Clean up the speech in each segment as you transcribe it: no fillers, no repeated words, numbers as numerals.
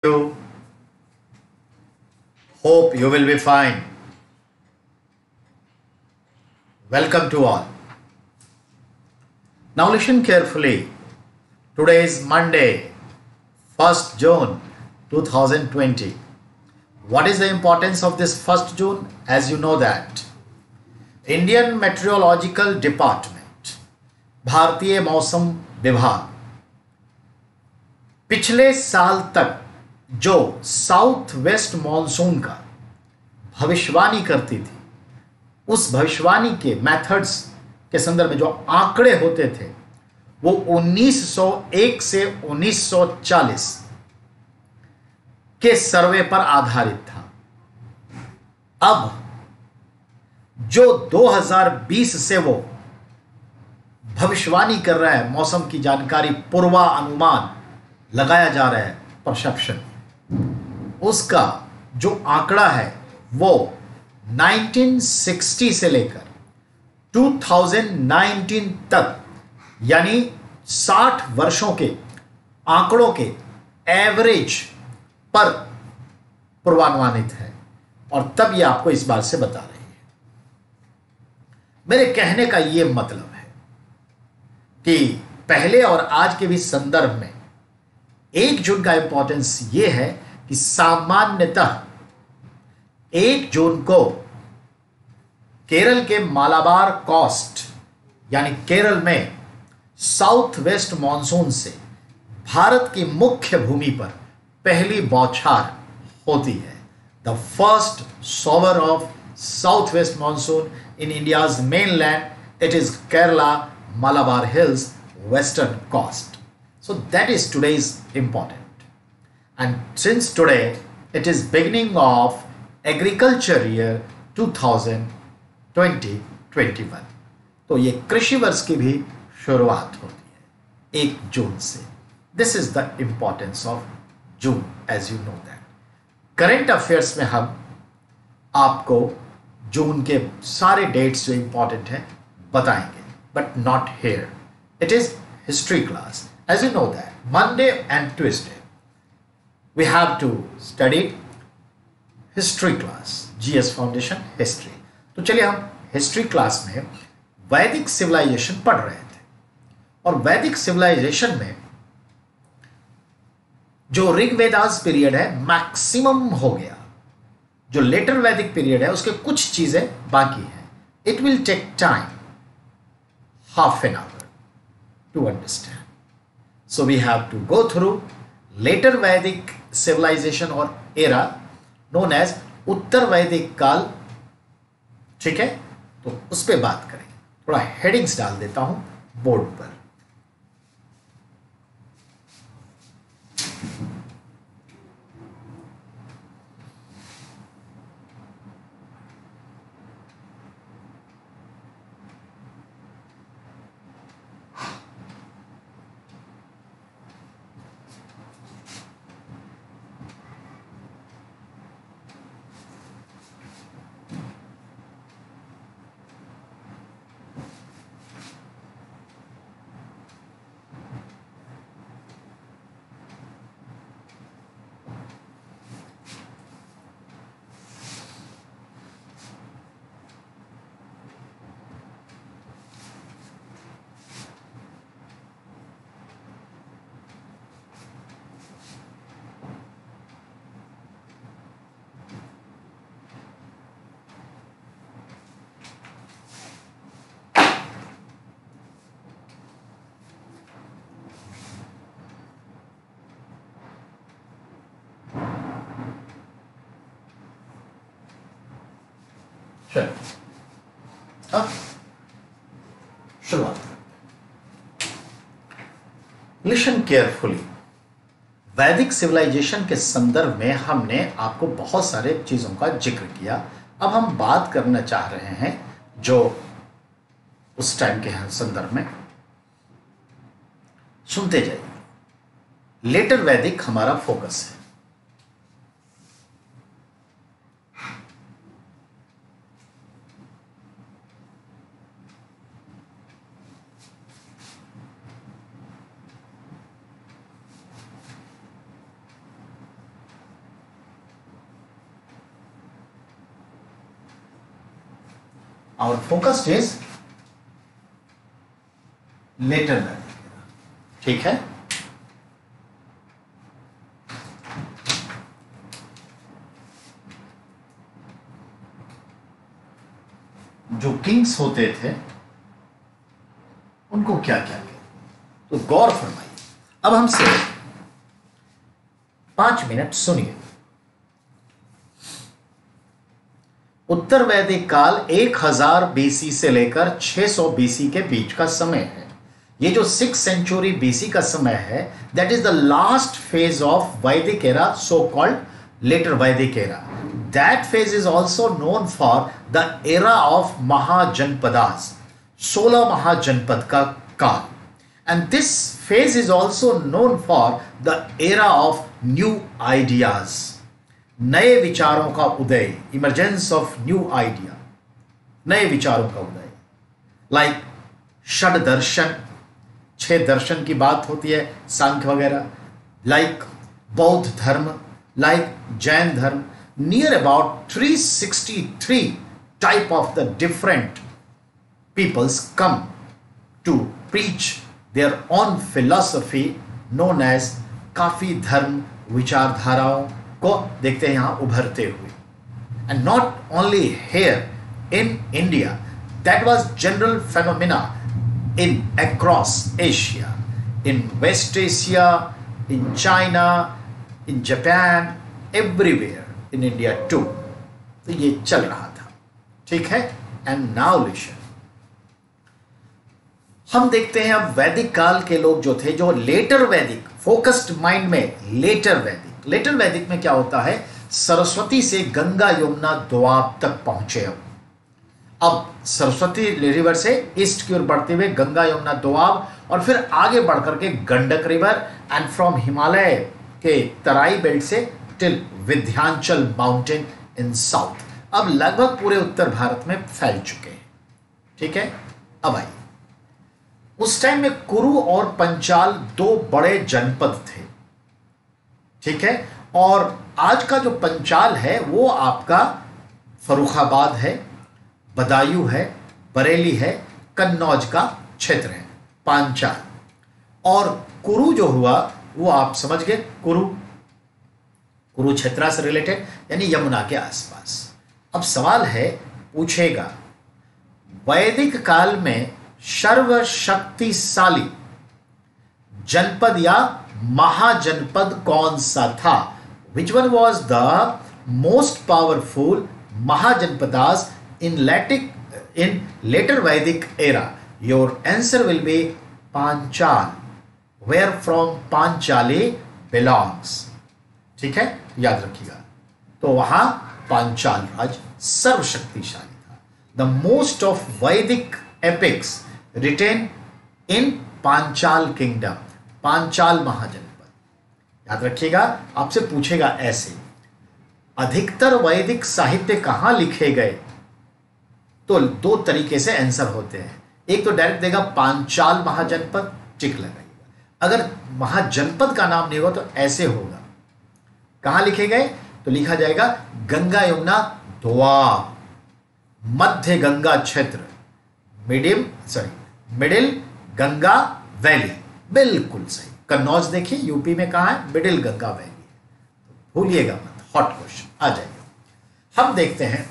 you. Hope you will be fine. Welcome to all. Now listen carefully. Today is Monday, 1st June 2020. What is the importance of this 1st June? As you know that Indian Meteorological Department, भारतीय मौसम विभाग, पिछले साल तक जो south west monsoon का भविष्यवाणी करती थी, उस भविष्यवाणी के मेथड्स के संदर्भ में जो आंकड़े होते थे वो 1901 से 1940 के सर्वे पर आधारित था। अब जो 2020 से वो भविष्यवाणी कर रहा है, मौसम की जानकारी, पूर्वानुमान लगाया जा रहा है, परसेप्शन, उसका जो आंकड़ा है वो 1960 से लेकर 2019 तक, यानी 60 वर्षों के आंकड़ों के एवरेज पर पूर्वानुमानित है। और तब ये आपको इस बात से बता रही है। मेरे कहने का ये मतलब है कि पहले और आज के भी संदर्भ में 1 जून का इंपॉर्टेंस ये है कि सामान्यतः 1 जून को केरल के मालाबार कोस्ट यानी केरल में साउथ वेस्ट मॉनसून से भारत की मुख्य भूमि पर पहली बौछार होती है। The first shower of south west monsoon in India's mainland, it is Kerala Malabar Hills western coast. So that is today's important. And since today it is beginning of agriculture year 2020-21, तो ये कृषि वर्ष की भी शुरुआत होती है 1 जून से। This is the importance of June, as you know that. Current affairs में हम आपको जून के सारे डेट्स जो इंपॉर्टेंट हैं बताएंगे, but not here. It is history class. As you know that Monday and Tuesday we have to study history class, GS Foundation History. तो चलिए हम हिस्ट्री क्लास में वैदिक सिविलाइजेशन पढ़ रहे थे, और वैदिक सिविलाइजेशन में जो ऋग्वेदास पीरियड है मैक्सिमम हो गया, जो लेटर वैदिक पीरियड है उसके कुछ चीजें बाकी हैं। It will take time, half an hour to understand. So we have to go through later Vedic civilization or era known as उत्तर वैदिक काल। ठीक है, तो उस पर बात करेंगे। थोड़ा हेडिंग्स डाल देता हूं बोर्ड पर। अब शुरुआत। Listen carefully. वैदिक सिविलाइजेशन के संदर्भ में हमने आपको बहुत सारे चीजों का जिक्र किया। अब हम बात करना चाह रहे हैं जो उस टाइम के संदर्भ में। सुनते जाइए। लेटर वैदिक हमारा फोकस है। Our focus is later Vedic era. ठीक है। जो किंग्स होते थे उनको क्या क्या कहते, तो गौर फरमाइए। अब हमसे 5 मिनट सुनिए। उत्तर वैदिक काल 1000 बीसी से लेकर 600 बीसी के बीच का समय है। ये जो 6th सेंचुरी बीसी का समय है, that is the last phase of वैदिक era, so called letter Vedic era. That phase is also known for the era of mahajanapadas, 16 महाजनपद का काल। And this phase is also known for the era of new ideas, नए विचारों का उदय, emergence of new idea, नए विचारों का उदय। Like षड दर्शन, 6 दर्शन की बात होती है, सांख्य वगैरह, लाइक बौद्ध धर्म, लाइक जैन धर्म। Near about 363 type of the different peoples come to preach their own philosophy known as, काफी धर्म विचारधाराओं को देखते हैं यहां उभरते हुए। And not only here in India, that was general phenomena in across Asia, in West Asia, in China, in Japan, everywhere, in India too. तो ये चल रहा था, ठीक है। एंड नाउ लिसन, हम देखते हैं अब वैदिक काल के लोग जो थे, जो लेटर वैदिक, फोकस्ड माइंड में लेटर वैदिक। लेटर वैदिक में क्या होता है, सरस्वती से गंगा यमुना दोआब तक पहुंचे। अब सरस्वती रिवर से ईस्ट की ओर बढ़ते हुए गंगा यमुना दोआब, और फिर आगे बढ़कर के Gandak river, and from Himalaya के तराई बेल्ट से till Vindhyachal mountain in south. अब लगभग पूरे उत्तर भारत में फैल चुके हैं, ठीक है। अब आइए, उस टाइम में कुरु और पंचाल 2 बड़े जनपद थे, ठीक है। और आज का जो पंचाल है वो आपका फर्रुखाबाद है, बदायूं है, बरेली है, कन्नौज का क्षेत्र है, पांचाल। और कुरु जो हुआ वो आप समझ गए, कुरुक्षेत्र से रिलेटेड, यानी यमुना के आसपास। अब सवाल है, पूछेगा वैदिक काल में सर्वशक्तिशाली जनपद या महाजनपद कौन सा था? Which one was the most powerful mahajanapadas in later Vedic era? Your answer will be Panchal, where from Panchali belongs, ठीक है, याद रखिएगा। तो वहां पांचाल राज सर्वशक्तिशाली था। The most of Vedic epics written in Panchal kingdom, Panchal Mahajanapada. याद रखिएगा, आपसे पूछेगा ऐसे, अधिकतर वैदिक साहित्य कहां लिखे गए? तो 2 तरीके से आंसर होते हैं। एक तो डायरेक्ट देगा पांचाल महाजनपद, टिक लगाइएगा। अगर महाजनपद का नाम नहीं होगा तो ऐसे होगा, कहां लिखे गए? तो लिखा जाएगा गंगा यमुना दोआब, मध्य गंगा क्षेत्र, मिडिल गंगा वैली। बिल्कुल सही। कन्नौज देखिए यूपी में कहां है? Middle Ganga valley. भूलिएगा मत, हॉट क्वेश्चन आ जाएगा। हम देखते हैं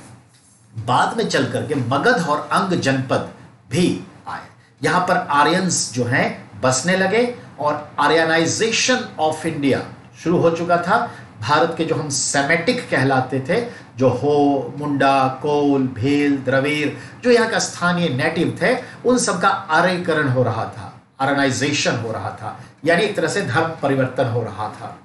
बाद में चल करके मगध और अंग जनपद भी आए। यहां पर आर्यंस जो हैं बसने लगे और आर्यनाइजेशन ऑफ इंडिया शुरू हो चुका था। भारत के जो हम सेमेटिक कहलाते थे, जो हो, मुंडा, कोल, भील, द्रविड़, जो यहाँ का स्थानीय नेटिव थे, उन सब का आर्यकरण हो रहा था, आर्यनाइजेशन हो रहा था, यानी एक तरह से धर्म परिवर्तन हो रहा था।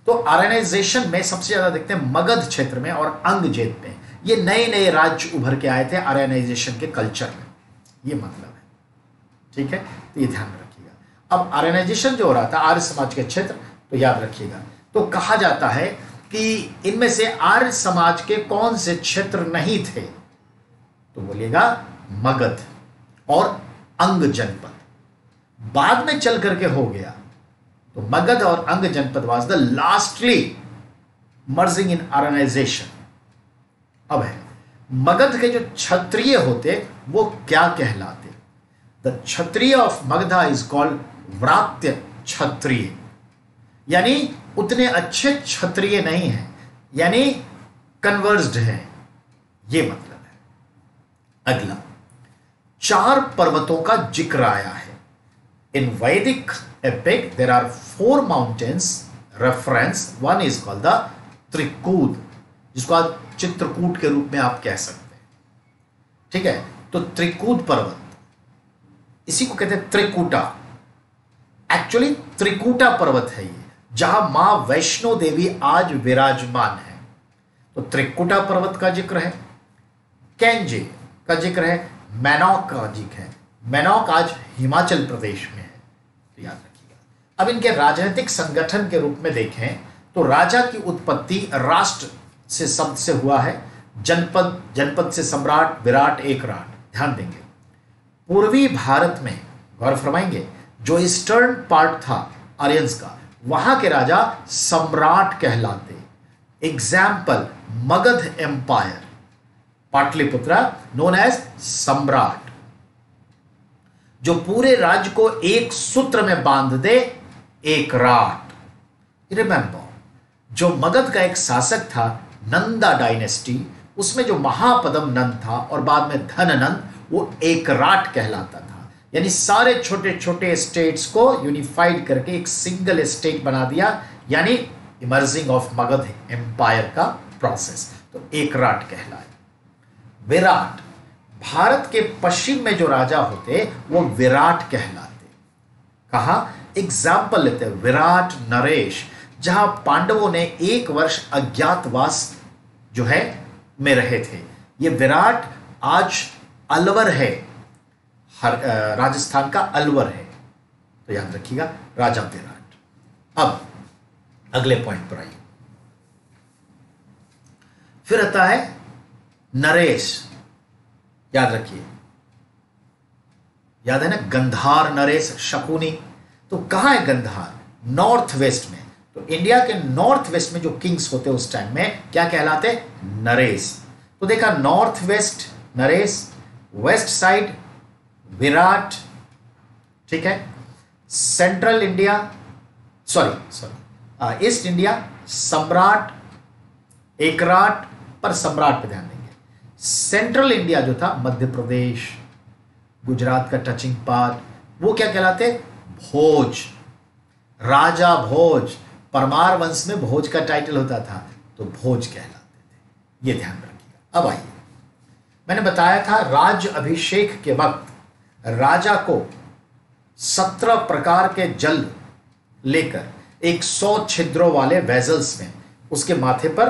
तो आर्यनाइजेशन में सबसे ज्यादा देखते हैं मगध क्षेत्र में और अंगजेब में। ये नए नए राज्य उभर के आए थे आर्यनाइजेशन के कल्चर में, ये मतलब है, ठीक है। तो ये ध्यान रखिएगा। अब आर्यनाइजेशन जो हो रहा था आर्य समाज के क्षेत्र, तो याद रखिएगा। तो कहा जाता है कि इनमें से आर्य समाज के कौन से क्षेत्र नहीं थे? तो बोलिएगा मगध और अंग जनपद। बाद में चल करके हो गया, तो मगध और अंग जनपद वाज द लास्टली मर्जिंग इन आर्यनाइजेशन। अब है मगध के जो क्षत्रिय होते वो क्या कहलाते? The Kshatriya of Magadha is called Vratya Kshatriya, यानी उतने अच्छे क्षत्रिय नहीं है, यानी कन्वर्स्ड है, ये मतलब है। अगला, 4 पर्वतों का जिक्र आया है। In Vedic epic there are 4 mountains reference, one is called the Trikut, जिसको आप चित्रकूट के रूप में आप कह सकते हैं, ठीक है। तो त्रिकूट पर्वत, इसी को कहते हैं त्रिकूटा। एक्चुअली त्रिकूटा पर्वत है ये, जहां मां वैष्णो देवी आज विराजमान है। तो त्रिकूटा पर्वत का जिक्र है, कैंजे का जिक्र है, मैनॉक का जिक्र है। मैनॉक आज हिमाचल प्रदेश में है, तो याद रखिएगा। अब इनके राजनीतिक संगठन के रूप में देखें तो राजा की उत्पत्ति राष्ट्र से शब्द से हुआ है, जनपद, जनपद से सम्राट, विराट, एक राट। ध्यान देंगे, पूर्वी भारत में गौर फरमाएंगे, जो ईस्टर्न पार्ट था आर्यंस का, वहां के राजा सम्राट कहलाते। Example, Magadh empire, Pataliputra known as samrat, जो पूरे राज्य को एक सूत्र में बांध दे, एक राट। रिमेंबर, जो मगध का एक शासक था, नंदा डायनेस्टी, उसमें जो महापदम नंद था और बाद में धननंद, वो एक राट कहलाता था। यानी सारे छोटे छोटे स्टेट्स को यूनिफाइड करके एक सिंगल स्टेट बना दिया, यानी इमर्जिंग ऑफ मगध एम्पायर का प्रोसेस। तो एक राट कहलाए। विराट, भारत के पश्चिम में जो राजा होते वो विराट कहलाते। कहा, एग्जाम्पल लेते हैं, विराट नरेश, जहां पांडवों ने 1 वर्ष अज्ञातवास जो है में रहे थे। ये विराट आज अलवर है, राजस्थान का अलवर है, तो याद रखिएगा, राजा विराट। अब अगले पॉइंट पर आइए, फिर आता है नरेश। याद रखिए, याद है ना, गंधार, नरेश, शकुनी। तो कहां है गंधार? नॉर्थ वेस्ट में। तो इंडिया के नॉर्थ वेस्ट में जो किंग्स होते उस टाइम में क्या कहलाते? नरेश। तो देखा, north west Naresh, west side Virat, ठीक है। Central India, sorry east India सम्राट, एकराट, पर सम्राट पे ध्यान देंगे। सेंट्रल इंडिया जो था, मध्य प्रदेश, गुजरात का टचिंग पार्ट, वो क्या कहलाते? भोज, राजा भोज। परमार वंश में भोज का टाइटल होता था, तो भोज कहलाते थे, ये ध्यान रखिएगा। अब आइए, मैंने बताया था राज्य अभिषेक के वक्त राजा को 17 प्रकार के जल लेकर 100 छिद्रों वाले वेजल्स में उसके माथे पर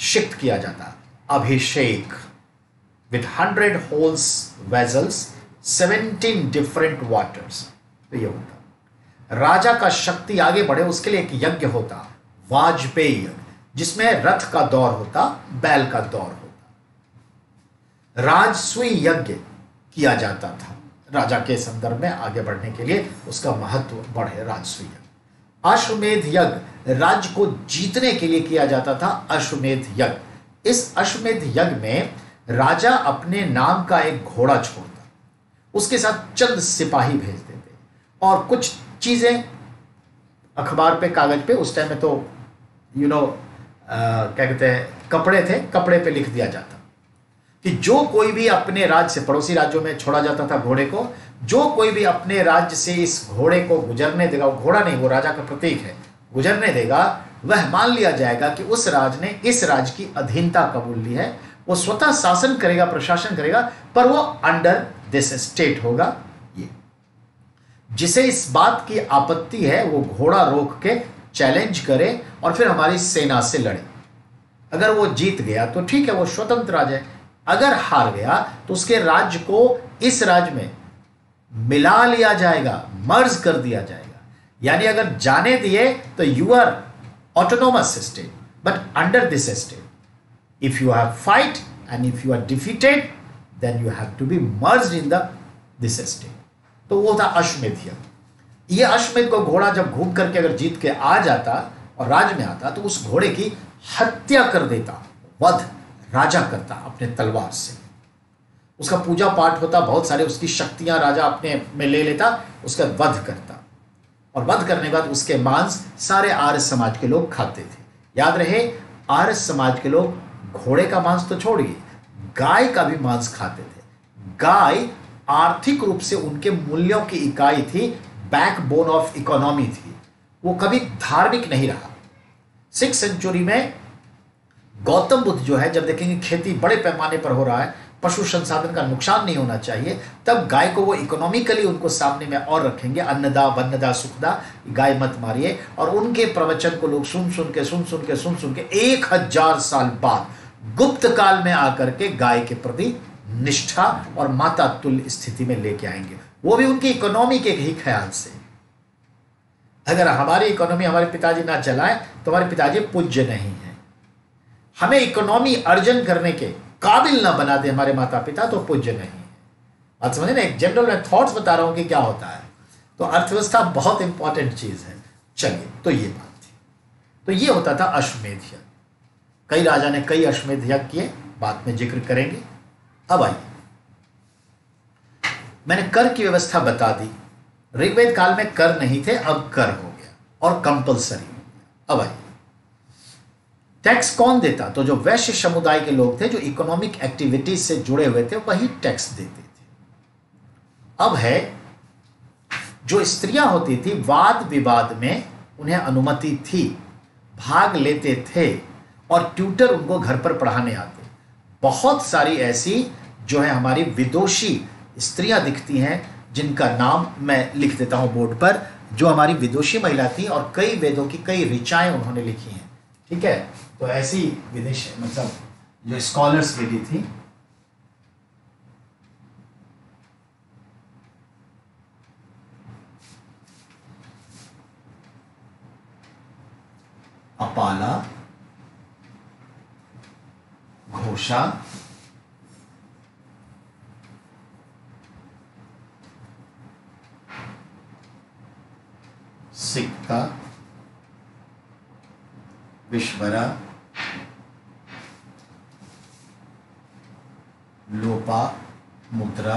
शिक्त किया जाता। Abhishek with 100 holes vessels, 17 different waters. तो ये होता, राजा का शक्ति आगे बढ़े उसके लिए एक यज्ञ होता, वाजपेयी यज्ञ, जिसमें रथ का दौर होता, बैल का दौर होता। राजसूय यज्ञ किया जाता था राजा के संदर्भ में आगे बढ़ने के लिए, उसका महत्व बढ़े। राजसूय यज्ञ, अश्वमेध यज्ञ, राज्य को जीतने के लिए किया जाता था, अश्वमेध यज्ञ। इस अश्वमेध यज्ञ में राजा अपने नाम का एक घोड़ा छोड़ता, उसके साथ चंद सिपाही भेज देते और कुछ चीजें अखबार पे, कागज पे, उस टाइम में तो क्या कहते हैं, कपड़े थे, कपड़े पे लिख दिया जाता कि जो कोई भी अपने राज्य से, पड़ोसी राज्यों में छोड़ा जाता था घोड़े को, जो कोई भी अपने राज्य से इस घोड़े को गुजरने देगा, वो घोड़ा नहीं, वो राजा का प्रतीक है, गुजरने देगा, वह मान लिया जाएगा कि उस राज ने इस राज्य की अधीनता कबूल ली है, वो स्वतः शासन करेगा, प्रशासन करेगा, पर वो अंडर दिस स्टेट होगा। ये जिसे इस बात की आपत्ति है वो घोड़ा रोक के चैलेंज करे और फिर हमारी सेना से लड़े। अगर वो जीत गया तो ठीक है, वो स्वतंत्र राज्य है। अगर हार गया तो उसके राज्य को इस राज्य में मिला लिया जाएगा, मर्ज कर दिया जाएगा। यानी अगर जाने दिए तो you are autonomous state, but under this state if you have fight and if you are defeated then you have to be merged in the this state. तो वो था अश्वमेध यज्ञ। ये अश्वमेध को घोड़ा जब घूम करके अगर जीत के आ जाता और राज्य में आता तो उस घोड़े की हत्या कर देता, वध, राजा करता अपने तलवार से, उसका पूजा पाठ होता, बहुत सारे उसकी शक्तियां राजा अपने में ले लेता, उसका वध करता, और वध करने के बाद उसके मांस सारे आर्य समाज के लोग खाते थे। याद रहे, आर्य समाज के लोग घोड़े का मांस तो छोड़िए, गाय का भी मांस खाते थे। गाय आर्थिक रूप से उनके मूल्यों की इकाई थी, बैकबोन ऑफ इकोनॉमी थी, वो कभी धार्मिक नहीं रहा। 6th सेंचुरी में गौतम बुद्ध जो है, जब देखेंगे खेती बड़े पैमाने पर हो रहा है, पशु संसाधन का नुकसान नहीं होना चाहिए, तब गाय को वो इकोनॉमिकली उनको सामने में और रखेंगे, अन्नदा वन्नदा सुखदा, गाय मत मारिए। और उनके प्रवचन को लोग सुन सुन के 1000 साल बाद गुप्त काल में आकर के गाय के प्रति निष्ठा और माता तुल्य स्थिति में लेके आएंगे, वो भी उनकी इकोनॉमी के ही ख्याल से। अगर हमारी इकोनॉमी हमारे पिताजी ना चलाए तो हमारे पिताजी पूज्य नहीं है। हमें इकोनॉमी अर्जन करने के काबिल ना बना दे हमारे माता पिता तो पूज्य नहीं है। बात समझे ना, एक जनरल मैं थॉट्स बता रहा हूं कि क्या होता है। तो अर्थव्यवस्था बहुत इंपॉर्टेंट चीज है। चलिए, तो ये बात थी। तो ये होता था अश्वमेध यज्ञ। कई राजा ने कई अश्वमेध यज्ञ किए, बाद में जिक्र करेंगे। अब आइए, मैंने कर की व्यवस्था बता दी। ऋग्वेद काल में कर नहीं थे, अब कर हो गया और कंपलसरी हो गया। अब आइए, टैक्स कौन देता? तो जो वैश्य समुदाय के लोग थे, जो इकोनॉमिक एक्टिविटीज से जुड़े हुए थे, वही टैक्स देते थे। अब है, जो स्त्रियां होती थी, वाद विवाद में उन्हें अनुमति थी, भाग लेते थे, और ट्यूटर उनको घर पर पढ़ाने आते। बहुत सारी ऐसी जो है हमारी विदुषी स्त्रियां दिखती हैं, जिनका नाम मैं लिख देता हूं बोर्ड पर, जो हमारी विदुषी महिला थी और कई वेदों की कई ऋचाएं उन्होंने लिखी हैं। ठीक है, तो ऐसी विदेश मतलब जो स्कॉलर्स लेडी थी, अपाला, घोषा, सिक्ता, विश्वरा, लोपा मुद्रा,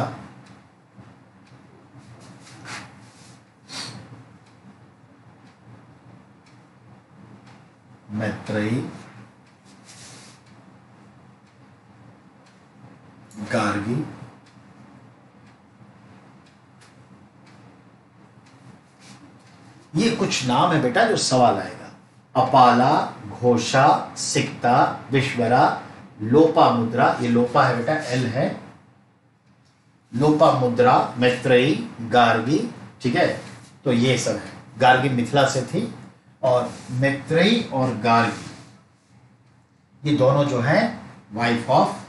मैत्रेयी, गार्गी, ये कुछ नाम है बेटा जो सवाल आएगा। अपाला, घोषा, सिक्ता, विश्वरा, लोपा मुद्रा, ये लोपा है बेटा, एल है, लोपा मुद्रा, मैत्रेयी, गार्गी। ठीक है, तो ये सब है। गार्गी मिथिला से थी, और मैत्रेयी और गार्गी ये दोनों जो है wife of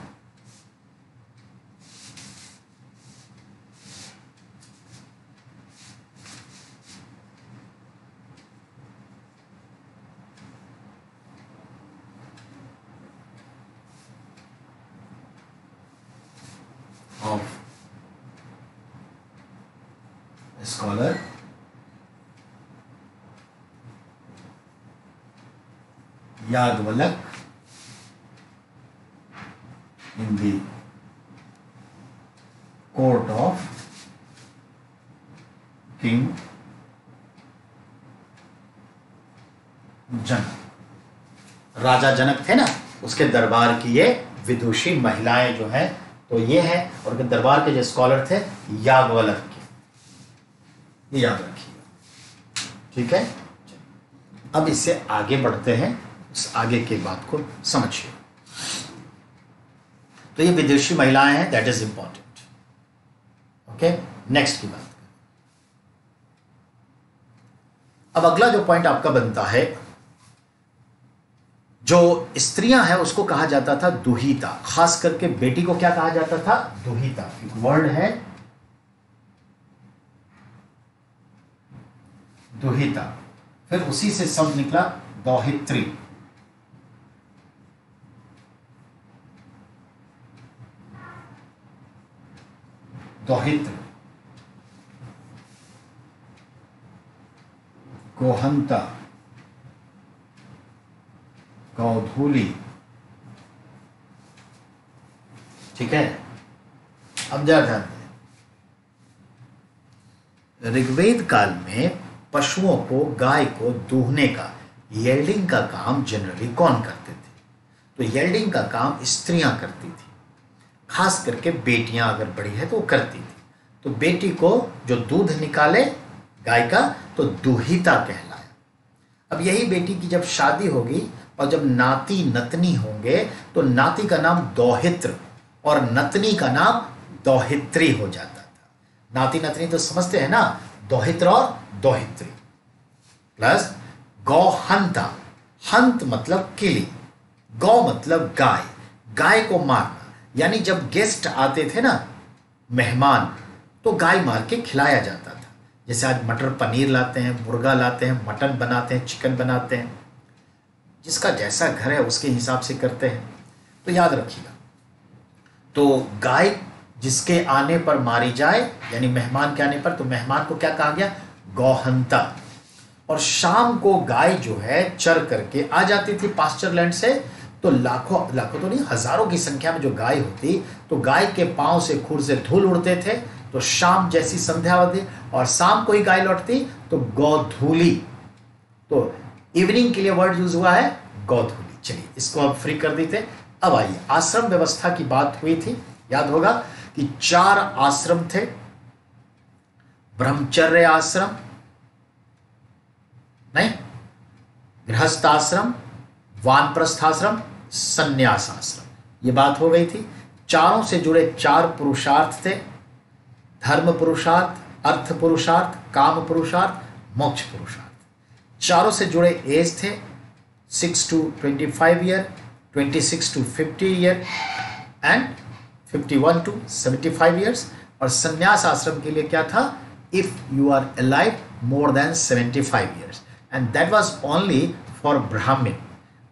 scholar Yajnavalkya in the court of King जनक। राजा जनक थे ना, उसके दरबार की ये विदुषी महिलाएं जो हैं, तो ये है। और उनके दरबार के जो स्कॉलर थे याज्ञवल्क्य, ये याद रखिए। ठीक है, अब इससे आगे बढ़ते हैं, इस आगे की बात को समझिए। तो ये विदेशी महिलाएं हैं, that is important. Okay, next की बात। अब अगला जो पॉइंट आपका बनता है, जो स्त्रियां हैं उसको कहा जाता था दुहिता। खास करके बेटी को क्या कहा जाता था? दुहिता। एक वर्ड है दुहिता, फिर उसी से शब्द निकला दौहित्री। दौहित्र, गोहंता, गौधूली, ठीक है, अब जरा ध्यान दें। ऋग्वेद काल में पशुओं को, गाय को दूहने का, येल्डिंग का काम जनरली कौन करते थे? तो येल्डिंग का काम स्त्रियां करती थी, खास करके बेटियां अगर बड़ी है तो वो करती थी। तो बेटी को जो दूध निकाले गाय का तो दूहिता कहलाया। अब यही बेटी की जब शादी होगी और जब नाती नतनी होंगे तो नाती का नाम दौहित्र और नतनी का नाम दौहित्री हो जाता था। नाती नतनी तो समझते हैं ना, दौहित्र और दौहित्री। प्लस गौहंता, हंत मतलब किली, गौ मतलब गाय, गाय को मारना। यानी जब गेस्ट आते थे ना, मेहमान, तो गाय मार के खिलाया जाता था। जैसे आज मटर पनीर लाते हैं, मुर्गा लाते हैं, मटन बनाते हैं, चिकन बनाते हैं, जिसका जैसा घर है उसके हिसाब से करते हैं। तो याद रखिएगा, तो गाय जिसके आने पर मारी जाए, यानी मेहमान के आने पर, तो मेहमान को क्या कहा गया? गौहंता। और शाम को गाय जो है चर करके आ जाती थी पास्चर लैंड से, तो लाखों लाखों तो नहीं, हजारों की संख्या में जो गाय होती, तो गाय के पांव से, खुर से धूल उड़ते थे। तो शाम जैसी संध्या होती और शाम को ही गाय लौटती तो गौधूली। तो इवनिंग के लिए वर्ड यूज हुआ है गौधूली। चलिए इसको अब फ्री कर देते। अब आइए, आश्रम व्यवस्था की बात हुई थी, याद होगा कि 4 आश्रम थे। ब्रह्मचर्य आश्रम नहीं, गृहस्थ आश्रम, वानप्रस्थ आश्रम, संन्यास आश्रम, ये बात हो गई थी। चारों से जुड़े 4 पुरुषार्थ थे, धर्म पुरुषार्थ, अर्थ पुरुषार्थ, काम पुरुषार्थ, मोक्ष पुरुषार्थ। चारों से जुड़े एज थे 6 to 25 year, 26 to 50 year and 51 to 75 years. और संन्यास आश्रम के लिए क्या था? If you are alive more than 75 years, and that was only for Brahmin.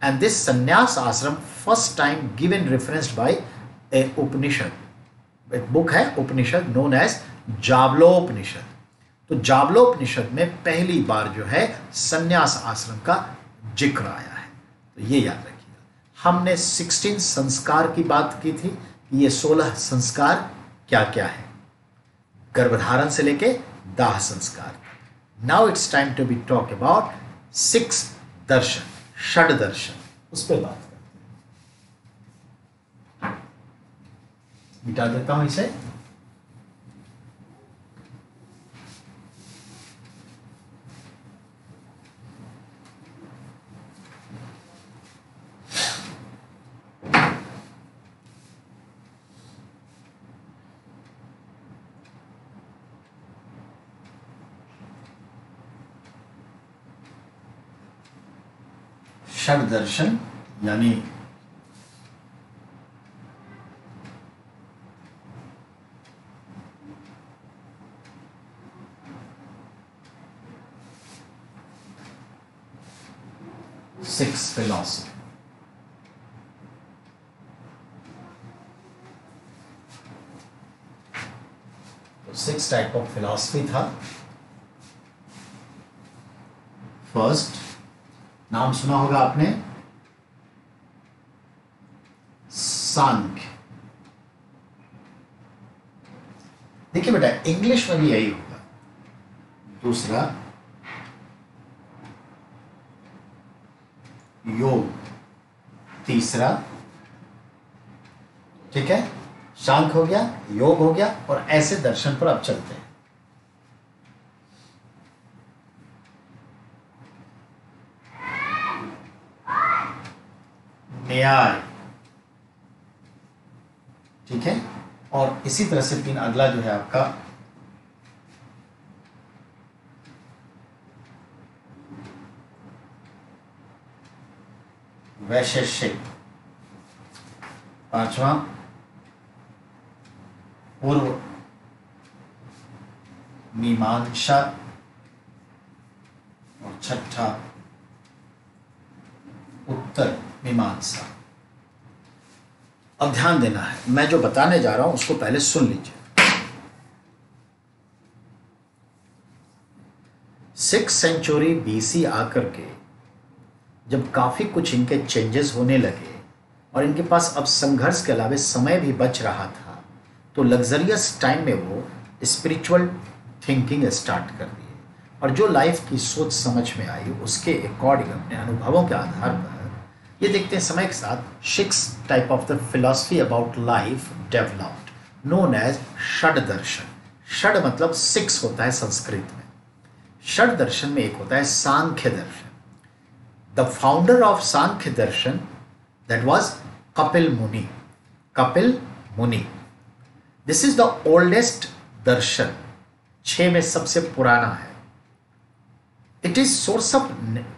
And this sannyasa ashram first time given referenced by a Upanishad, एक बुक है उपनिषद नोन एज जाबलोपनिषद। तो जाबलोपनिषद में पहली बार जो है संन्यास आश्रम का जिक्र आया है। तो ये याद रखिएगा। हमने 16 संस्कार की बात की थी कि ये 16 संस्कार क्या क्या है, गर्भधारण से लेके दाह संस्कार। Now it's time to be talk about 6 darshan, shad darshan, उस पर बात करते हैं। मिटा देता हूं इसे। षड दर्शन यानी सिक्स फिलॉसफी। तो 6 टाइप ऑफ फिलॉसफी था। फर्स्ट, नाम सुना होगा आपने, सांख्य। देखिए बेटा, इंग्लिश में भी यही होगा। दूसरा, योग। तीसरा, ठीक है, सांख्य हो गया, योग हो गया, और ऐसे दर्शन पर अब चलते हैं। न्याय, ठीक है, और इसी तरह से 3 अगला जो है आपका वैशेषिक। 5वां पूर्व मीमांसा, और 6ठा उत्तर मीमांसा। अब ध्यान देना है, मैं जो बताने जा रहा हूं उसको पहले सुन लीजिए। 6th सेंचुरी BC आकर के जब काफी कुछ इनके चेंजेस होने लगे, और इनके पास अब संघर्ष के अलावा समय भी बच रहा था, तो लग्जरियस टाइम में वो स्पिरिचुअल थिंकिंग स्टार्ट कर दिए और जो लाइफ की सोच समझ में आई उसके अकॉर्डिंग अपने अनुभवों के आधार पर ये देखते हैं समय के साथ 6 type of the philosophy about life developed known as shad darshan. षड मतलब 6 होता है संस्कृत में। षड दर्शन में एक होता है Sankhya darshan. The founder of Sankhya darshan that was Kapil Muni. Kapil Muni, this is the oldest darshan, 6 में सबसे पुराना है। It is source of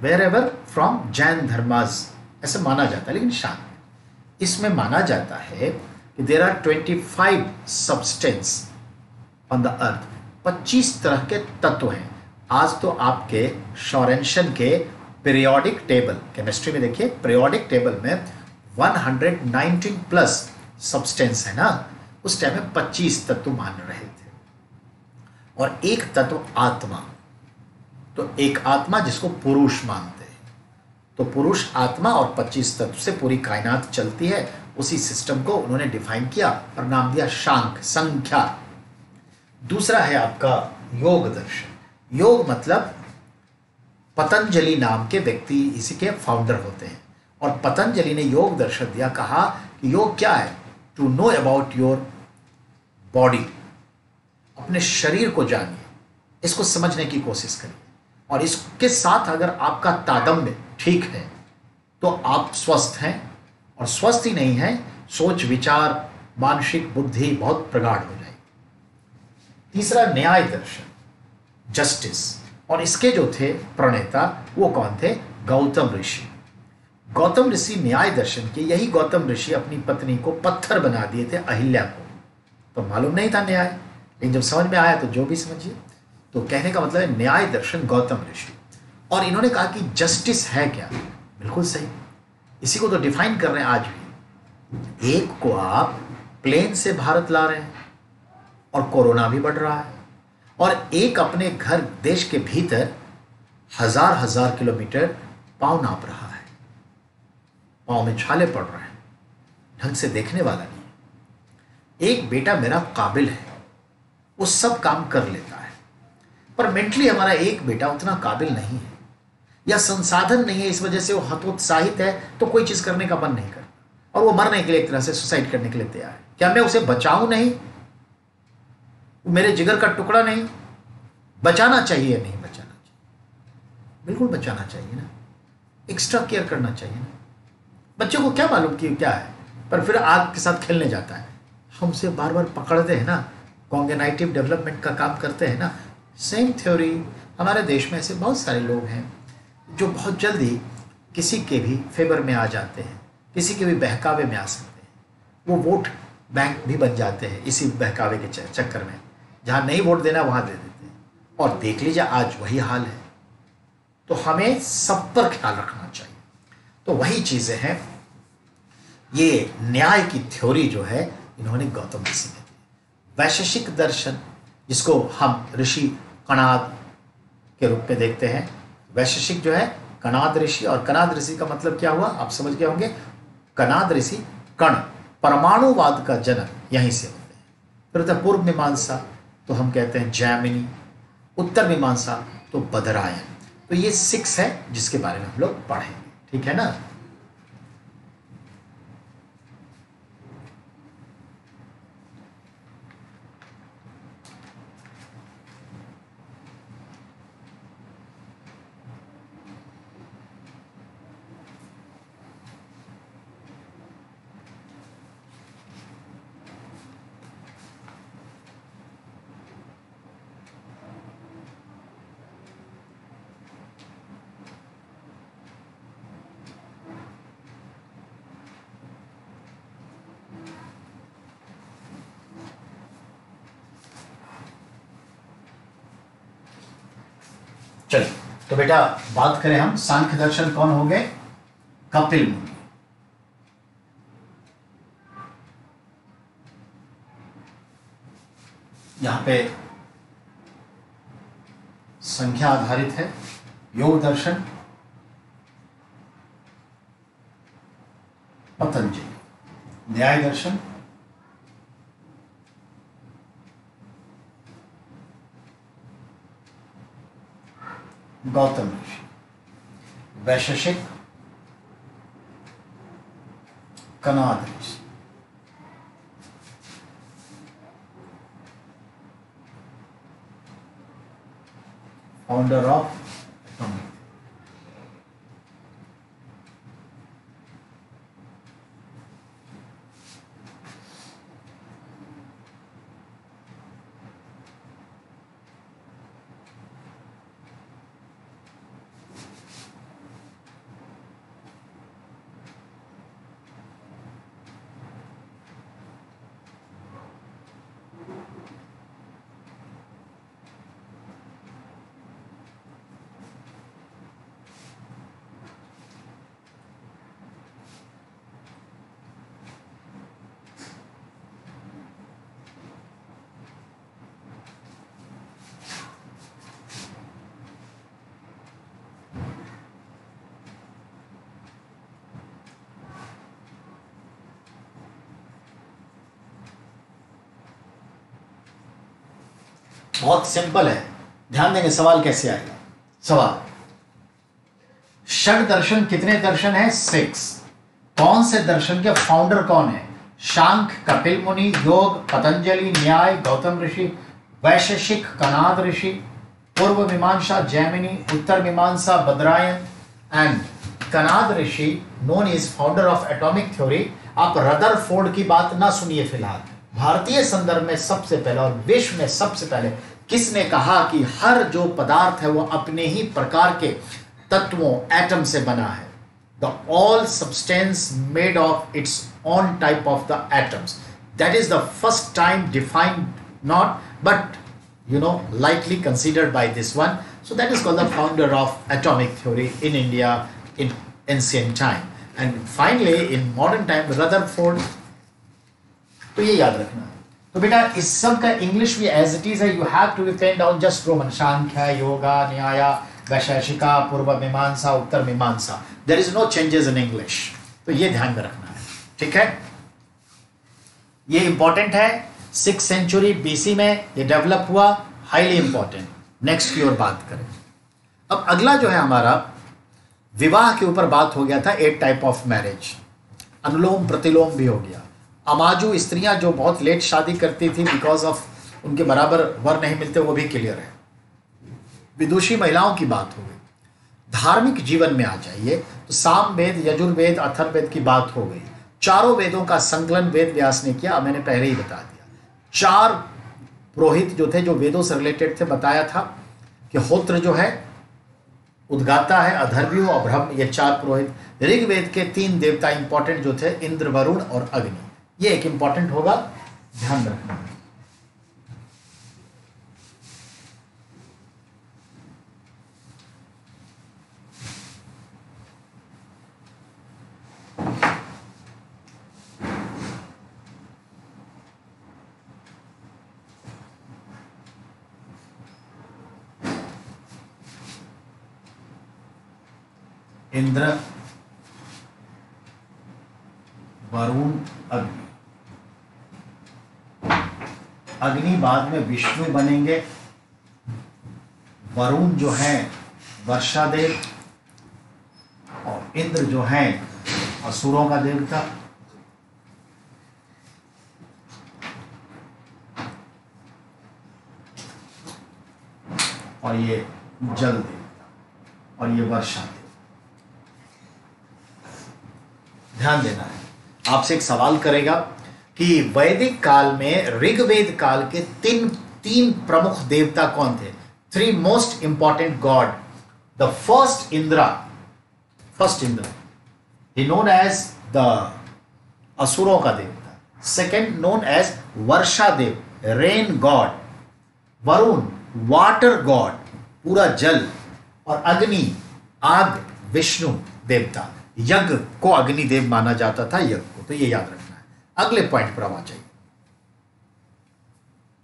wherever from Jain धर्माज, ऐसे माना जाता है। लेकिन शांत इसमें माना जाता है कि there are 25 substance on the earth, 25 तरह के तत्व हैं। आज तो आपके शॉरेंशन के पीरियोडिक टेबल, केमिस्ट्री में देखिए पीरियोडिक टेबल में 119 प्लस सब्सटेंस है ना, उस टाइम में 25 तत्व मान रहे थे। और एक तत्व आत्मा, तो एक आत्मा जिसको पुरुष मानते हैं, तो पुरुष आत्मा और 25 तत्व से पूरी कायनात चलती है। उसी सिस्टम को उन्होंने डिफाइन किया और नाम दिया शांख, संख्या। दूसरा है आपका योग दर्शन। योग मतलब पतंजलि नाम के व्यक्ति इसी के फाउंडर होते हैं और पतंजलि ने योग दर्शन दिया, कहा कि योग क्या है, to know about your body, अपने शरीर को जानिए, इसको समझने की कोशिश करिए और इसके साथ अगर आपका तादात्म्य ठीक है तो आप स्वस्थ हैं, और स्वस्थ ही नहीं है, सोच विचार मानसिक बुद्धि बहुत प्रगाढ़ हो जाएगी। तीसरा न्याय दर्शन, जस्टिस, और इसके जो थे प्रणेता वो कौन थे, गौतम ऋषि। गौतम ऋषि न्याय दर्शन के, यही गौतम ऋषि अपनी पत्नी को पत्थर बना दिए थे, अहिल्या को। तो मालूम नहीं था न्याय, लेकिन जब समझ में आया तो जो भी समझिए। तो कहने का मतलब है न्याय दर्शन गौतम ऋषि। और इन्होंने कहा कि जस्टिस है क्या, बिल्कुल सही, इसी को तो डिफाइन कर रहे हैं आज भी। एक को आप प्लेन से भारत ला रहे हैं और कोरोना भी बढ़ रहा है, और एक अपने घर देश के भीतर हजार हजार किलोमीटर पाँव नाप रहा है, पाँव में छाले पड़ रहे हैं, ढंग से देखने वाला नहीं है। एक बेटा मेरा काबिल है, वो सब काम कर लेता है, पर मेंटली हमारा एक बेटा उतना काबिल नहीं है या संसाधन नहीं है, इस वजह से वो हतोत्साहित है, तो कोई चीज करने का मन नहीं करता और वो मरने के लिए एक तरह से सुसाइड करने के लिए तैयार है। क्या मैं उसे बचाऊं नहीं, मेरे जिगर का टुकड़ा नहीं, बचाना चाहिए नहीं बचाना चाहिए, बिल्कुल बचाना चाहिए ना, एक्स्ट्रा केयर करना चाहिए ना। बच्चे को क्या मालूम कि क्या है, पर फिर आग के साथ खेलने जाता है। हमसे बार बार पकड़ते हैं ना, कॉग्निटिव डेवलपमेंट का काम करते हैं ना। सेम थ्योरी हमारे देश में ऐसे बहुत सारे लोग हैं जो बहुत जल्दी किसी के भी फेवर में आ जाते हैं, किसी के भी बहकावे में आ सकते हैं, वो वोट बैंक भी बन जाते हैं इसी बहकावे के चक्कर में। जहाँ नहीं वोट देना वहाँ दे देते हैं, और देख लीजिए आज वही हाल है। तो हमें सब पर ख्याल रखना चाहिए। तो वही चीज़ें हैं, ये न्याय की थ्योरी जो है इन्होंने गौतम ऋषि ने दी। वैशेषिक दर्शन, जिसको हम ऋषि कणाद के रूप में देखते हैं। वैशेषिक जो है कणाद ऋषि, और कणाद ऋषि का मतलब क्या हुआ आप समझ गए होंगे। कणाद ऋषि कण, परमाणुवाद का जनक यहीं से होते हैं। फिर तो पूर्व मीमांसा तो हम कहते हैं जैमिनी, उत्तर मीमांसा तो बदरायन। तो ये 6 है जिसके बारे में हम लोग पढ़ेंगे, ठीक है ना। चलिए तो बेटा बात करें हम, सांख्य दर्शन कौन हो गए, कपिल मुनि। यहां पे संख्या आधारित है। योग दर्शन पतंजलि, न्याय दर्शन गौतम ऋषि, वैशेषिक कनाद ऋषि, फाउंडर ऑफ एटॉमिक। बहुत सिंपल है, ध्यान देंगे सवाल कैसे आएगा। सवाल, षड दर्शन कितने दर्शन है? 6। कौन से दर्शन के फाउंडर कौन है? शांख कपिल मुनि, योग पतंजलि, न्याय गौतम ऋषि, वैशेषिक कनाद ऋषि, पूर्व मीमांसा Jaimini, Uttar Mimamsa Badrayan and Kanad Rishi known is founder of atomic theory. आप रदरफोर्ड की बात ना सुनिए फिलहाल। भारतीय संदर्भ में सबसे पहले और विश्व में सबसे पहले किसने कहा कि हर जो पदार्थ है वो अपने ही प्रकार के तत्वों एटम से बना है? The all substance made of its own type of the atoms. That is the first time defined, not but lightly considered by this one. So that is called the founder of atomic theory in India in ancient time. And finally in modern time Rutherford। तो ये याद रखना है। तो बेटा इस सब का इंग्लिश भी एज इट इज है। You have to pen down just roman, Sankhya, yoga, Nyaya, Vaisheshika, Purva Mimamsa, Uttar Mimamsa. There is no changes in English. तो ये ध्यान में रखना है, ठीक है। ये इंपॉर्टेंट है, 6th सेंचुरी बीसी में ये डेवलप हुआ, हाईली इंपॉर्टेंट। नेक्स्ट की ओर बात करें। अब अगला जो है हमारा विवाह के ऊपर बात हो गया था, 8 टाइप ऑफ मैरिज, अनुलोम प्रतिलोम भी हो गया। अमाजू स्त्रियां जो बहुत लेट शादी करती थी बिकॉज ऑफ उनके बराबर वर नहीं मिलते, वो भी क्लियर है। विदुषी महिलाओं की बात हो गई। धार्मिक जीवन में आ जाइए तो साम वेद, यजुर्वेद, अथर्ववेद की बात हो गई। चारों वेदों का संकलन वेद व्यास ने किया, मैंने पहले ही बता दिया। 4 पुरोहित जो थे जो वेदों से रिलेटेड थे, बताया था कि होत्र जो है उद्गाता है, अधर्व्यु और ब्रह्म, ये 4 पुरोहित। ऋग्वेद के 3 देवता इंपॉर्टेंट जो थे, इंद्र, वरुण और अग्नि। ये एक इंपॉर्टेंट होगा, ध्यान रखना। इंद्र, वरुण, अग्नि। अग्नि बाद में विष्णु बनेंगे, वरुण जो है वर्षा देव, और इंद्र जो है असुरों का देवता। और ये जल देवता, और ये वर्षा देव। ध्यान देना है। आपसे एक सवाल करेगा कि वैदिक काल में ऋग्वेद काल के तीन प्रमुख देवता कौन थे? 3 most important god. The first Indra, he known as the असुरों का देवता। Second known as Varsha Dev, rain god. Varun water god, पूरा जल। और अग्नि, आग, विष्णु देवता। यज्ञ को अग्निदेव माना जाता था, यज्ञ को। तो ये याद रखना है। अगले पॉइंट पर आ जाइए,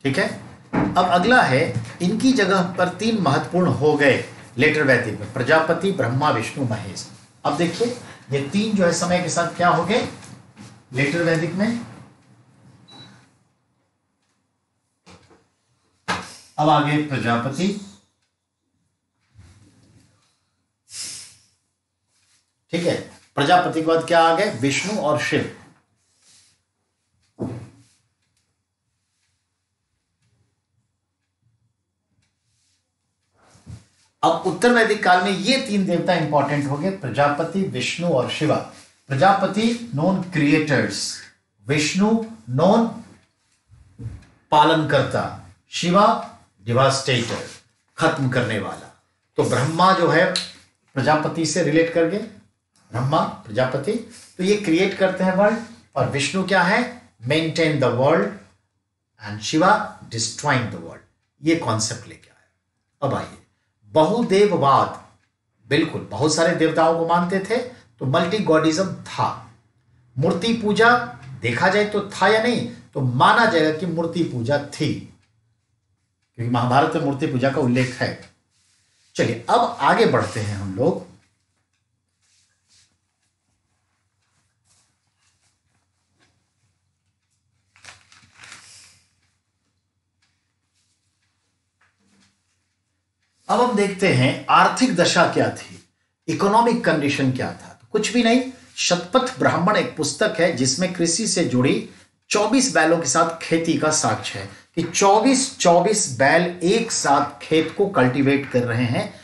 ठीक है। अब अगला है, इनकी जगह पर 3 महत्वपूर्ण हो गए लेटर वैदिक में, प्रजापति, ब्रह्मा, विष्णु, महेश। अब देखिए ये 3 जो है समय के साथ क्या हो गए, लेटर वैदिक में। अब आगे प्रजापति, ठीक है। प्रजापति के बाद क्या आ गए? विष्णु और शिव। अब उत्तर वैदिक काल में ये तीन देवता इंपॉर्टेंट हो गए, प्रजापति, विष्णु और Shiva. Prajapati non creators, Vishnu non पालनकर्ता, शिवा डिवास्टेटर, खत्म करने वाला। तो ब्रह्मा जो है प्रजापति से रिलेट कर गए, ब्रह्मा प्रजापति, तो ये क्रिएट करते हैं वर्ल्ड। और विष्णु क्या है? Maintain the world, and Shiva destroying the world. ये कॉन्सेप्ट लेके आया। अब आइए बहुदेववाद, बिल्कुल बहुत सारे देवताओं को मानते थे, तो मल्टी गॉडिज्म था। मूर्ति पूजा देखा जाए तो था या नहीं, तो माना जाएगा कि मूर्ति पूजा थी, क्योंकि महाभारत में मूर्ति पूजा का उल्लेख है। चलिए अब आगे बढ़ते हैं हम लोग। अब हम देखते हैं आर्थिक दशा क्या थी, इकोनॉमिक कंडीशन क्या था। तो कुछ भी नहीं, शतपथ ब्राह्मण एक पुस्तक है जिसमें कृषि से जुड़ी 24 बैलों के साथ खेती का साक्ष्य है कि 24 बैल एक साथ खेत को कल्टीवेट कर रहे हैं,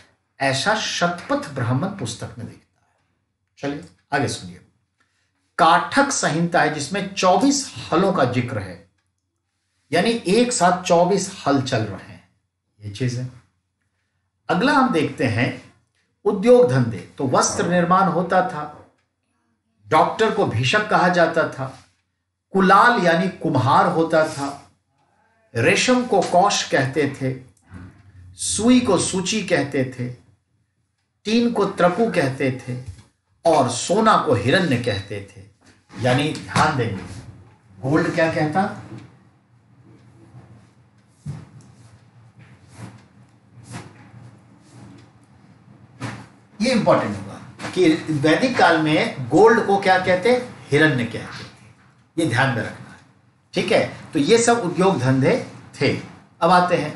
ऐसा शतपथ ब्राह्मण पुस्तक में दिखता है। चलिए आगे सुनिए। काठक संहिता है जिसमें 24 हलों का जिक्र है, यानी एक साथ 24 हल चल रहे हैं, ये चीज है। अगला हम देखते हैं उद्योग धंधे। तो वस्त्र निर्माण होता था, डॉक्टर को भिषक कहा जाता था, कुलाल यानी कुम्हार होता था, रेशम को कौश कहते थे, सुई को सूची कहते थे, टीन को त्रकु कहते थे, और सोना को हिरण्य कहते थे। यानी ध्यान देंगे, गोल्ड क्या कहता? ये इंपॉर्टेंट होगा कि वैदिक काल में गोल्ड को क्या कहते? हिरण्य कहते। ये ध्यान में रखना है, ठीक है। तो ये सब उद्योग धंधे थे। अब आते हैं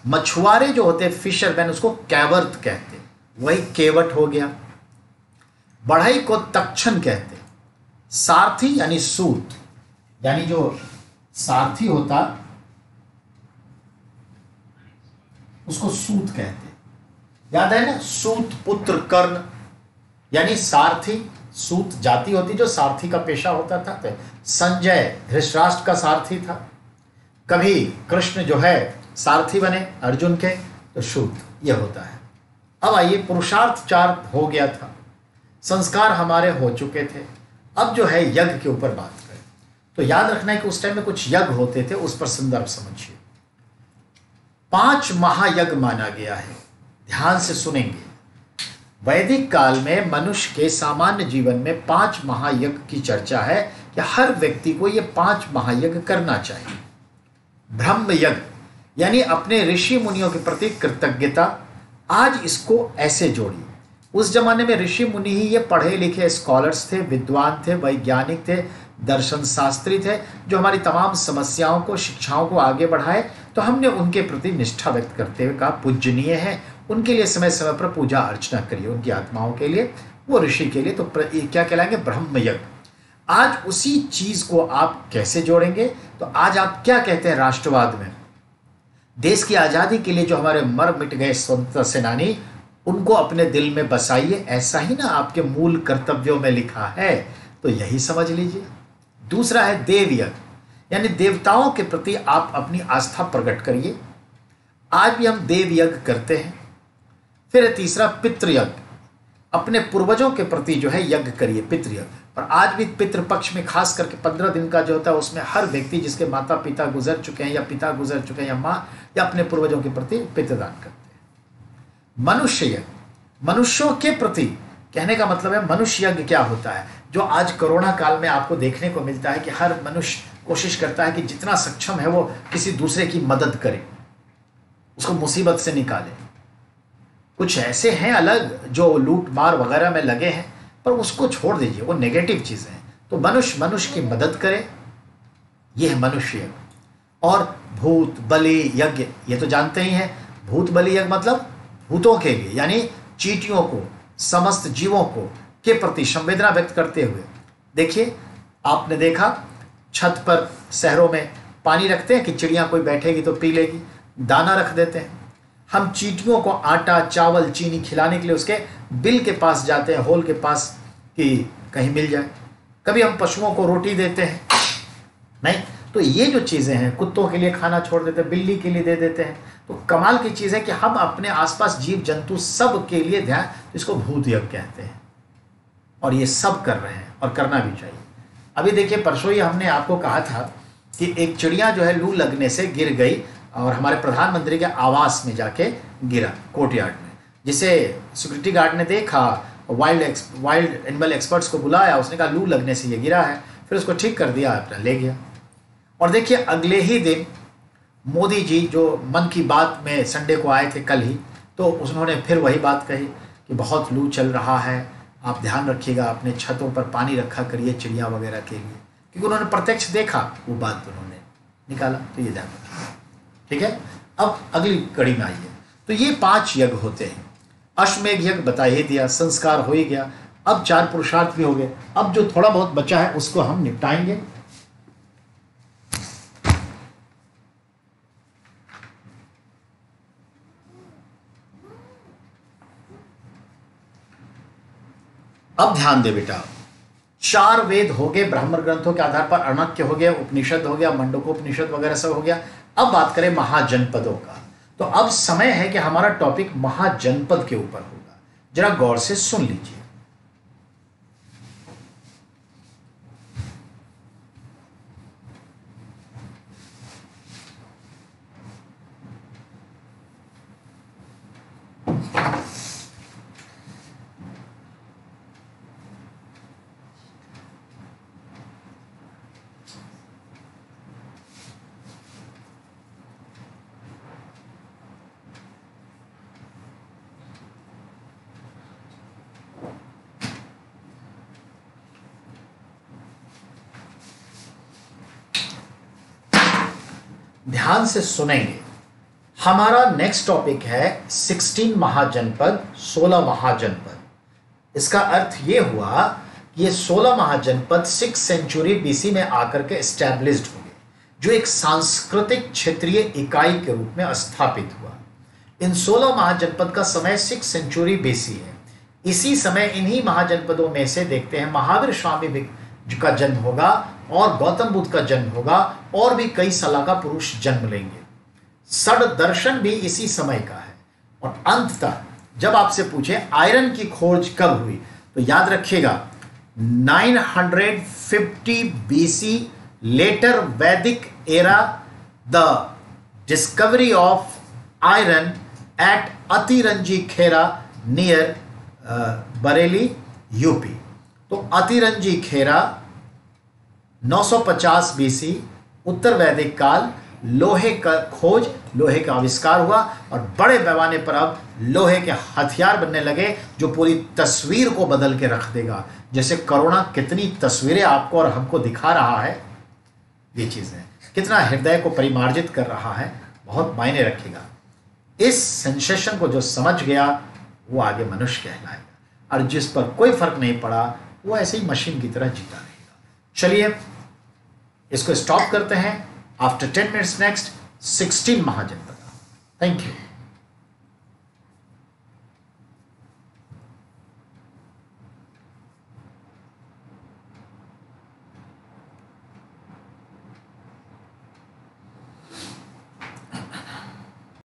मछुआरे जो होते, फिशरमैन, उसको कैवर्त कहते, वही केवट हो गया। बढ़ई को तक्षण कहते, सारथी यानी सूत, यानी जो सारथी होता उसको सूत कहते। याद है ना, सूत पुत्र कर्ण, यानी सारथी, सूत जाति होती जो सारथी का पेशा होता था। तो संजय धृतराष्ट्र का सारथी था, कभी कृष्ण जो है सारथी बने अर्जुन के, तो सूत ये होता है। अब आइए, पुरुषार्थ 4 हो गया था, संस्कार हमारे हो चुके थे। अब जो है यज्ञ के ऊपर बात करें, तो याद रखना है कि उस टाइम में कुछ यज्ञ होते थे, उस पर संदर्भ समझिए। 5 महायज्ञ माना गया है, ध्यान से सुनेंगे। वैदिक काल में मनुष्य के सामान्य जीवन में 5 महायज्ञ की चर्चा है कि हर व्यक्ति को ये 5 महायज्ञ करना चाहिए। ब्रह्म यज्ञ यानी अपने ऋषि मुनियों के प्रति कृतज्ञता, आज इसको ऐसे जोड़िए। उस जमाने में ऋषि मुनि ही ये पढ़े लिखे स्कॉलर्स थे, विद्वान थे, वैज्ञानिक थे, दर्शन शास्त्री थे, जो हमारी तमाम समस्याओं को, शिक्षाओं को आगे बढ़ाए। तो हमने उनके प्रति निष्ठा व्यक्त करते हुए कहा पूजनीय है, उनके लिए समय समय पर पूजा अर्चना करिए, उनकी आत्माओं के लिए, वो ऋषि के लिए। तो क्या कहलाएंगे? ब्रह्म यज्ञ। आज उसी चीज को आप कैसे जोड़ेंगे? तो आज आप क्या कहते हैं राष्ट्रवाद में? देश की आजादी के लिए जो हमारे मर मिट गए स्वतंत्रता सेनानी, उनको अपने दिल में बसाइए, ऐसा ही ना आपके मूल कर्तव्यों में लिखा है, तो यही समझ लीजिए। दूसरा है देव यज्ञ, यानी देवताओं के प्रति आप अपनी आस्था प्रकट करिए। आज भी हम देव यज्ञ करते हैं। फिर तीसरा पितृयज्ञ, अपने पूर्वजों के प्रति जो है यज्ञ करिए, पितृयज्ञ। और आज भी पितृपक्ष में खास करके 15 दिन का जो होता है, उसमें हर व्यक्ति जिसके माता पिता गुजर चुके हैं, या पिता गुजर चुके हैं, या माँ, या अपने पूर्वजों के प्रति पितृदान करते हैं। मनुष्य यज्ञ, मनुष्यों के प्रति, कहने का मतलब है मनुष्य यज्ञ क्या होता है, जो आज कोरोना काल में आपको देखने को मिलता है कि हर मनुष्य कोशिश करता है कि जितना सक्षम है वो किसी दूसरे की मदद करे, उसको मुसीबत से निकाले। कुछ ऐसे हैं अलग जो लूट मार वगैरह में लगे हैं, पर उसको छोड़ दीजिए, वो नेगेटिव चीज़ें हैं। तो मनुष्य मनुष्य की मदद करे, यह है मनुष्य यज्ञ। और भूत बलि यज्ञ, ये तो जानते ही हैं। भूत बलि यज्ञ मतलब भूतों के लिए, यानी चींटियों को, समस्त जीवों को के प्रति संवेदना व्यक्त करते हुए। देखिए, आपने देखा छत पर शहरों में पानी रखते हैं कि चिड़िया कोई बैठेगी तो पी लेगी, दाना रख देते हैं। हम चींटियों को आटा चावल चीनी खिलाने के लिए उसके बिल के पास जाते हैं, होल के पास, कि कहीं मिल जाए। कभी हम पशुओं को रोटी देते हैं, नहीं तो ये जो चीज़ें हैं, कुत्तों के लिए खाना छोड़ देते हैं, बिल्ली के लिए दे देते हैं। तो कमाल की चीज़ है कि हम अपने आसपास जीव जंतु सब के लिए ध्यान, इसको भूत यज्ञ कहते हैं। और ये सब कर रहे हैं और करना भी चाहिए। अभी देखिए, परसों ही हमने आपको कहा था कि एक चिड़िया जो है लू लगने से गिर गई और हमारे प्रधानमंत्री के आवास में जाके गिरा, कोर्टयार्ड में, जिसे सिक्योरिटी गार्ड ने देखा, वाइल्ड एनिमल एक्सपर्ट्स को बुलाया, उसने कहा लू लगने से ये गिरा है, फिर उसको ठीक कर दिया, अपना ले गया। और देखिए, अगले ही दिन मोदी जी जो मन की बात में संडे को आए थे कल ही, तो उन्होंने फिर वही बात कही कि बहुत लू चल रहा है, आप ध्यान रखिएगा, अपने छतों पर पानी रखा करिए चिड़िया वगैरह के लिए, क्योंकि उन्होंने प्रत्यक्ष देखा, वो बात उन्होंने निकाला। तो ये ध्यान रखिए, ठीक है। अब अगली कड़ी में आइए। तो ये 5 यज्ञ होते हैं। अश्वमेघ यज्ञ बता ही दिया, संस्कार हो ही गया। अब 4 पुरुषार्थ भी हो गए। अब जो थोड़ा बहुत बचा है उसको हम निपटाएंगे। अब ध्यान दे बेटा, 4 वेद हो गए, ब्राह्मण ग्रंथों के आधार पर अर्णक्य हो गया, उपनिषद हो गया, मंडकोपनिषद वगैरह सब हो गया। अब बात करें महाजनपदों का। तो अब समय है कि हमारा टॉपिक महाजनपद के ऊपर होगा। जरा गौर से सुन लीजिए। ध्यान से सुनेंगे। हमारा नेक्स्ट टॉपिक है 16 महाजनपद, 16 महाजनपद। इसका अर्थ यह हुआ कि ये 16 महाजनपद 6 सेंचुरी बीसी में आकर के एस्टैब्लिश्ड हुए, जो एक सांस्कृतिक क्षेत्रीय इकाई के रूप में स्थापित हुआ। इन 16 महाजनपद का समय 6 सेंचुरी बीसी है। इसी समय इन्हीं महाजनपदों में से देखते हैं महावीर स्वामी का जन्म होगा और गौतम बुद्ध का जन्म होगा और भी कई सलाका पुरुष जन्म लेंगे। षड दर्शन भी इसी समय का है। और अंततः जब आपसे पूछे आयरन की खोज कब हुई, तो याद रखिएगा 950 BC, later Vedic era, the discovery of iron at Atiranji Khera near Bareilly UP. तो अतिरंजी खेरा 950 बीसी, उत्तर वैदिक काल, लोहे का खोज, लोहे का आविष्कार हुआ और बड़े पैमाने पर अब लोहे के हथियार बनने लगे, जो पूरी तस्वीर को बदल के रख देगा। जैसे कोरोना कितनी तस्वीरें आपको और हमको दिखा रहा है, ये चीजें कितना हृदय को परिमार्जित कर रहा है, बहुत मायने रखेगा। इस सेंसेशन को जो समझ गया वो आगे मनुष्य कहलाएगा, और जिस पर कोई फर्क नहीं पड़ा वो ऐसे ही मशीन की तरह जीता रहेगा। चलिए इसको स्टॉप करते हैं। After 10 minutes next 16 Mahajanapada. Thank you.